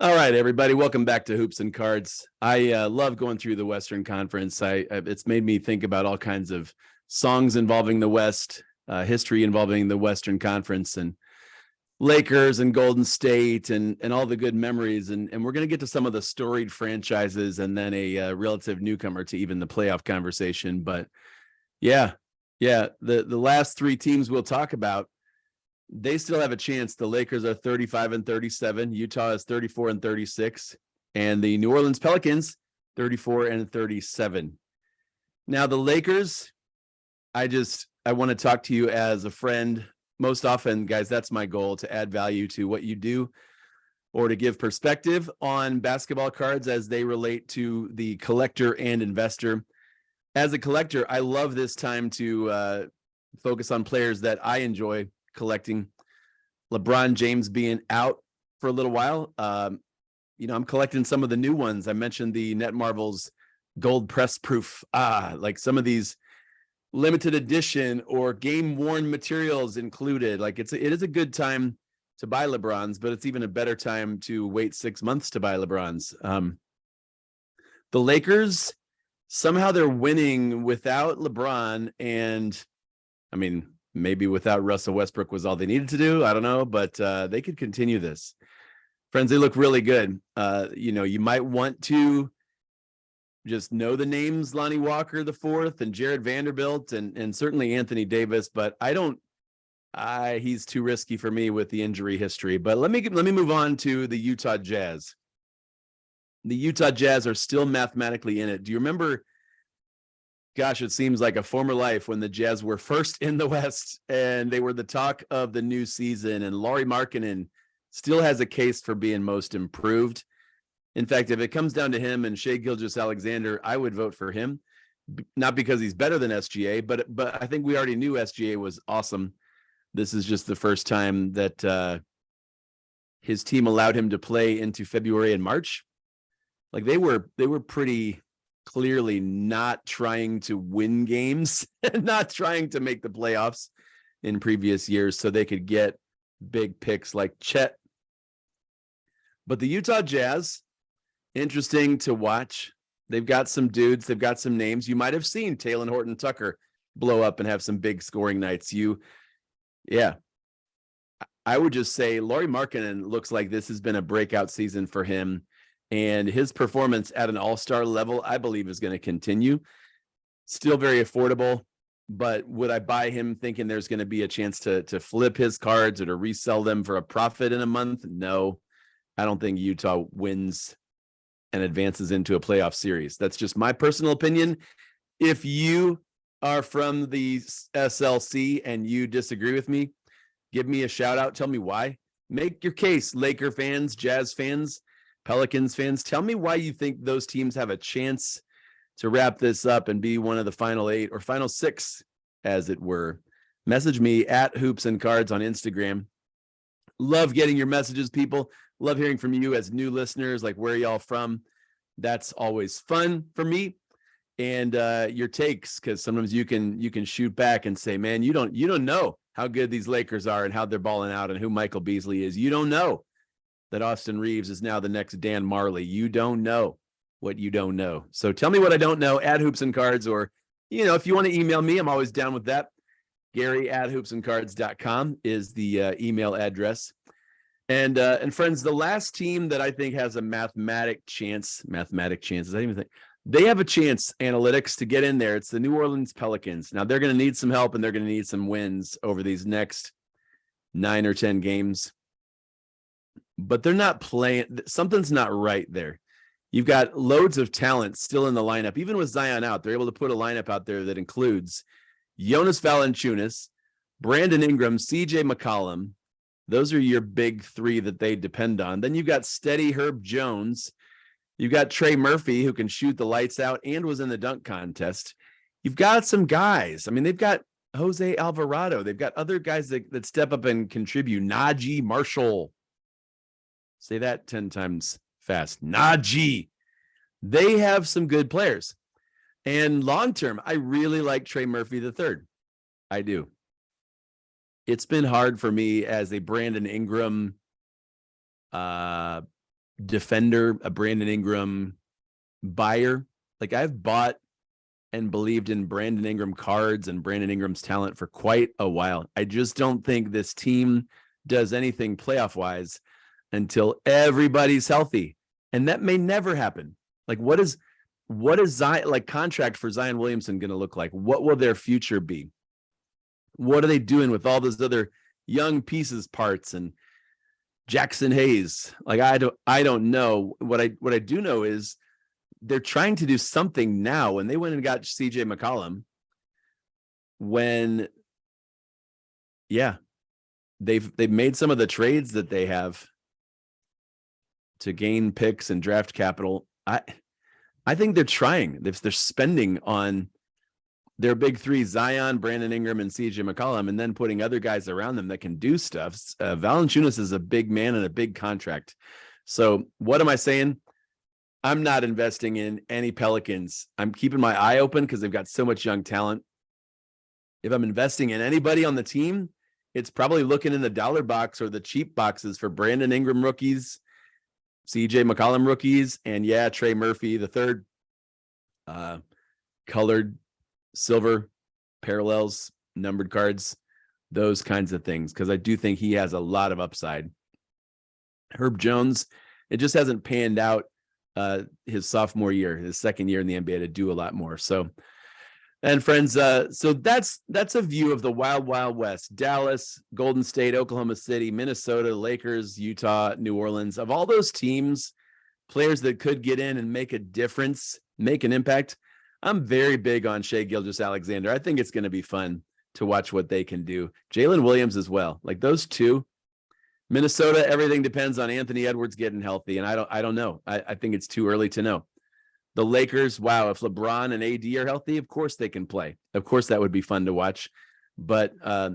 All right, everybody, welcome back to Hoops and Cards. I love going through the Western Conference. It's made me think about all kinds of songs involving the West, history involving the Western Conference, and Lakers and Golden State, and all the good memories. And we're going to get to some of the storied franchises, and then a relative newcomer to even the playoff conversation. But yeah, the last three teams we'll talk about, they still have a chance. The Lakers are 35-37. Utah is 34-36. And the New Orleans Pelicans, 34-37. Now, the Lakers, I want to talk to you as a friend. Most often, guys, that's my goal, to add value to what you do or to give perspective on basketball cards as they relate to the collector and investor. As a collector, I love this time to focus on players that I enjoy collecting. LeBron James being out for a little while. I'm collecting some of the new ones. I mentioned the Netmarbles gold press proof. Like some of these limited edition or game worn materials included. Like it is a good time to buy LeBrons, but it's even a better time to wait 6 months to buy LeBrons. The Lakers, somehow they're winning without LeBron, and I mean, maybe without Russell Westbrook was all they needed to do. I don't know, but they could continue this. Friends, they look really good. You might want to just know the names, Lonnie Walker IV and Jared Vanderbilt, and certainly Anthony Davis, but he's too risky for me with the injury history. But let me move on to the Utah Jazz. The Utah Jazz are still mathematically in it. Do you remember? Gosh, it seems like a former life when the Jazz were first in the West and they were the talk of the new season, and Lauri Markkanen still has a case for being most improved. In fact, if it comes down to him and Shai Gilgeous-Alexander, I would vote for him, not because he's better than SGA, but I think we already knew SGA was awesome. This is just the first time that his team allowed him to play into February and March. Like they were pretty clearly not trying to win games, not trying to make the playoffs in previous years so they could get big picks like Chet. But the Utah Jazz, interesting to watch. They've got some dudes, they've got some names. You might have seen Talen Horton-Tucker blow up and have some big scoring nights. I would just say Lauri Markkanen looks like this has been a breakout season for him. And his performance at an all-star level, I believe, is going to continue. Still very affordable, but would I buy him thinking there's going to be a chance to flip his cards or to resell them for a profit in a month? No, I don't think Utah wins and advances into a playoff series. That's just my personal opinion. If you are from the SLC and you disagree with me, give me a shout out. Tell me why. Make your case, Laker fans, Jazz fans, Pelicans fans. Tell me why you think those teams have a chance to wrap this up and be one of the final 8 or final 6, as it were. Message me at Hoops and Cards on Instagram. Love getting your messages, people. Love hearing from you as new listeners, like where y'all from. That's always fun for me. And your takes, because sometimes you can shoot back and say, man, you don't know how good these Lakers are and how they're balling out and who Michael Beasley is. You don't know that Austin Reeves is now the next Dan Marley. You don't know what you don't know. So tell me what I don't know at Hoops and Cards, or, if you want to email me, I'm always down with that. Gary at hoopsandcards.com is the email address. And friends, the last team that I think has a mathematic chance, I don't even think they have a chance, analytics, to get in there. It's the New Orleans Pelicans. Now they're going to need some help and they're going to need some wins over these next 9 or 10 games. But they're not playing. Something's not right there. You've got loads of talent still in the lineup. Even with Zion out, they're able to put a lineup out there that includes Jonas Valanciunas, Brandon Ingram, CJ McCollum. Those are your big 3 that they depend on. Then you've got steady Herb Jones. You've got Trey Murphy, who can shoot the lights out and was in the dunk contest. You've got some guys. I mean, they've got Jose Alvarado. They've got other guys that step up and contribute. Najee Marshall. Say that 10 times fast. Najee. They have some good players. And long-term, I really like Trey Murphy III. I do. It's been hard for me as a Brandon Ingram defender, a Brandon Ingram buyer. Like I've bought and believed in Brandon Ingram cards and Brandon Ingram's talent for quite a while. I just don't think this team does anything playoff wise until everybody's healthy. And that may never happen. Like what is Zion, like contract for Zion Williamson going to look like? What will their future be? What are they doing with all those other young pieces, parts, and Jackson Hayes? Like I don't know. What I do know is they're trying to do something now. When they went and got CJ McCollum, they've made some of the trades that they have to gain picks and draft capital. I think they're trying. They're spending on their big three: Zion, Brandon Ingram, and CJ McCollum, and then putting other guys around them that can do stuff. Valanciunas is a big man and a big contract. So what am I saying? I'm not investing in any Pelicans. I'm keeping my eye open because they've got so much young talent. If I'm investing in anybody on the team, it's probably looking in the dollar box or the cheap boxes for Brandon Ingram rookies, CJ McCollum rookies, and Trey Murphy, the third, colored silver parallels, numbered cards, those kinds of things. Because I do think he has a lot of upside. Herb Jones, it just hasn't panned out his sophomore year, his second year in the NBA, to do a lot more. So, and friends, so that's a view of the wild, wild west. Dallas, Golden State, Oklahoma City, Minnesota, Lakers, Utah, New Orleans. Of all those teams, players that could get in and make a difference, make an impact, I'm very big on Shai Gilgeous-Alexander. I think it's going to be fun to watch what they can do. Jalen Williams as well. Like those two. Minnesota, everything depends on Anthony Edwards getting healthy, and I don't know. I think it's too early to know. The Lakers, wow, if LeBron and AD are healthy, of course they can play. Of course that would be fun to watch. But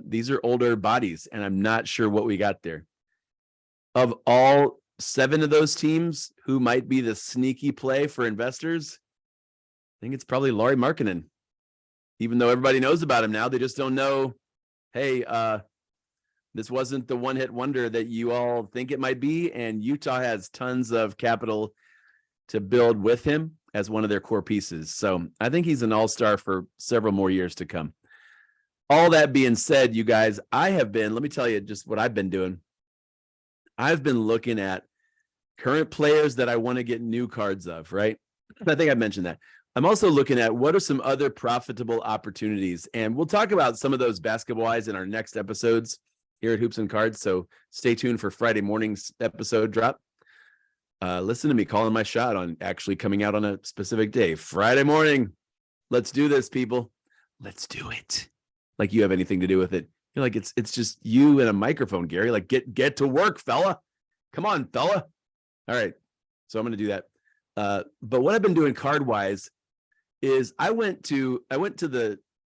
these are older bodies, and I'm not sure what we got there. Of all 7 of those teams, who might be the sneaky play for investors? I think it's probably Lauri Markkanen. Even though everybody knows about him now, they just don't know, hey, this wasn't the one-hit wonder that you all think it might be, and Utah has tons of capital to build with him as one of their core pieces. So I think he's an all-star for several more years to come. All that being said, you guys, let me tell you just what I've been doing. I've been looking at current players that I want to get new cards of, right? I think I mentioned that. I'm also looking at what are some other profitable opportunities, and we'll talk about some of those basketball-wise in our next episodes here at Hoops and Cards. So stay tuned for Friday morning's episode drop. Listen to me calling my shot on actually coming out on a specific day. Friday morning. Let's do this, people. Let's do it. Like you have anything to do with it. You're like, it's just you and a microphone, Gary. Like get to work, fella. Come on, fella. All right. So I'm going to do that. But what I've been doing card wise is I went to the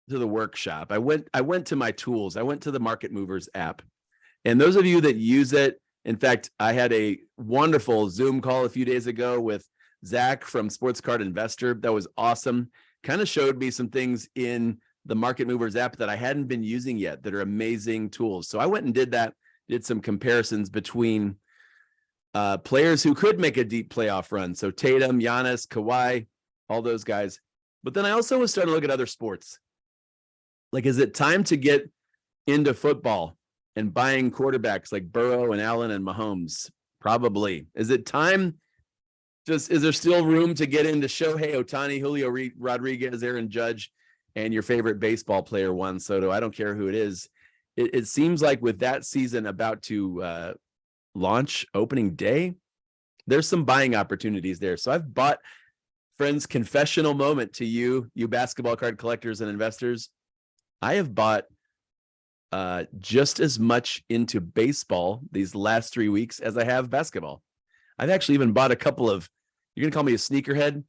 workshop. I went to my tools. I went to the Market Movers app. And those of you that use it, in fact, I had a wonderful Zoom call a few days ago with Zach from Sports Card Investor. That was awesome. Kind of showed me some things in the Market Movers app that I hadn't been using yet that are amazing tools. So I went and did that, did some comparisons between players who could make a deep playoff run. So Tatum, Giannis, Kawhi, all those guys. But then I also was starting to look at other sports. Like, is it time to get into football and buying quarterbacks like Burrow and Allen and Mahomes? Probably. Is it time? Is there still room to get into Shohei Ohtani, Julio Rodriguez, Aaron Judge, and your favorite baseball player, Juan Soto? I don't care who it is. It seems like with that season about to launch opening day, there's some buying opportunities there. So I've bought, friends, confessional moment to you basketball card collectors and investors. I have bought just as much into baseball these last 3 weeks as I have basketball. I've actually even bought a couple of, you're going to call me a sneakerhead?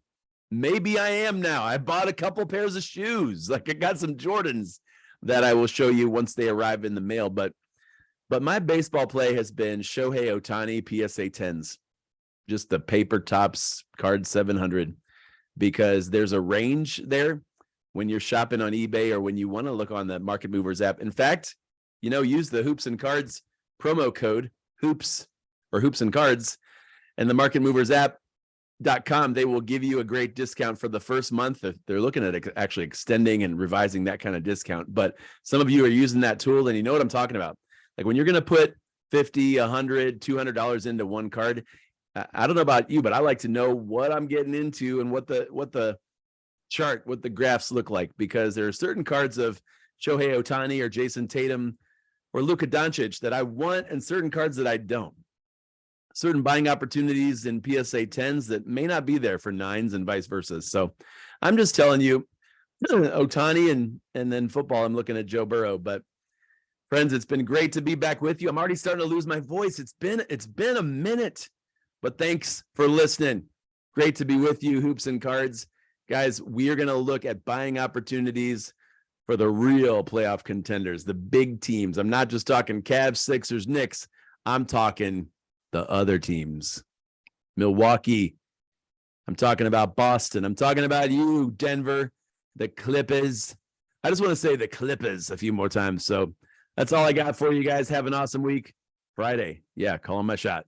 Maybe I am now. I bought a couple pairs of shoes. Like I got some Jordans that I will show you once they arrive in the mail. But my baseball play has been Shohei Ohtani PSA 10s, just the paper tops, card 700, because there's a range there when you're shopping on eBay or when you want to look on the Market Movers app. In fact, use the Hoops and Cards promo code, Hoops or Hoops and Cards, And the marketmoversapp.com, they will give you a great discount for the first month. They're looking at actually extending and revising that kind of discount. But some of you are using that tool and you know what I'm talking about. Like when you're going to put $50, $100, $200 into one card, I don't know about you, but I like to know what I'm getting into and what the graphs look like, because there are certain cards of Shohei Ohtani or Jason Tatum or Luka Doncic that I want and certain cards that I don't. Certain buying opportunities in PSA 10s that may not be there for 9s and vice versa. So I'm just telling you, Ohtani and then football, I'm looking at Joe Burrow. But friends, it's been great to be back with you. I'm already starting to lose my voice. It's been a minute, but thanks for listening. Great to be with you, Hoops and Cards. Guys, we are going to look at buying opportunities for the real playoff contenders, the big teams. I'm not just talking Cavs, Sixers, Knicks. I'm talking the other teams. Milwaukee. I'm talking about Boston. I'm talking about you, Denver, the Clippers. I just want to say the Clippers a few more times. So that's all I got for you guys. Have an awesome week. Friday. Yeah, call them my shot.